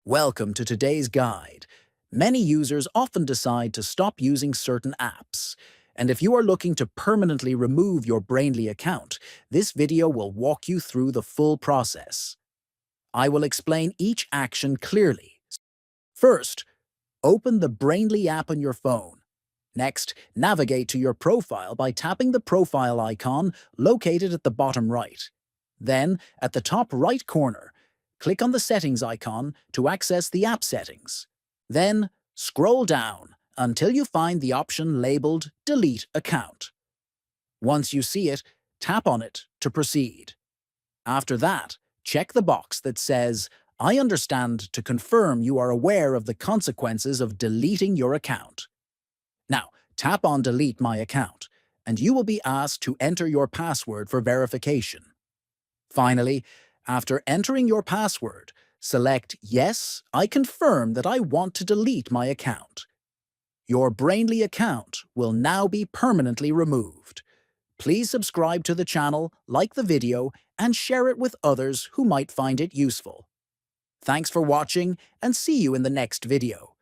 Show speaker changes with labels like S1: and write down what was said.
S1: Welcome to today's guide. Many users often decide to stop using certain apps. And if you are looking to permanently remove your Brainly account, this video will walk you through the full process. I will explain each action clearly. First, open the Brainly app on your phone. Next, navigate to your profile by tapping the profile icon located at the bottom right. Then, at the top right corner, click on the settings icon to access the app settings. Then, scroll down until you find the option labeled Delete Account. Once you see it, tap on it to proceed. After that, check the box that says, I understand, to confirm you are aware of the consequences of deleting your account. Now, tap on Delete My Account, and you will be asked to enter your password for verification. Finally, after entering your password, select Yes, I confirm that I want to delete my account. Your Brainly account will now be permanently removed. Please subscribe to the channel, like the video, and share it with others who might find it useful. Thanks for watching, and see you in the next video.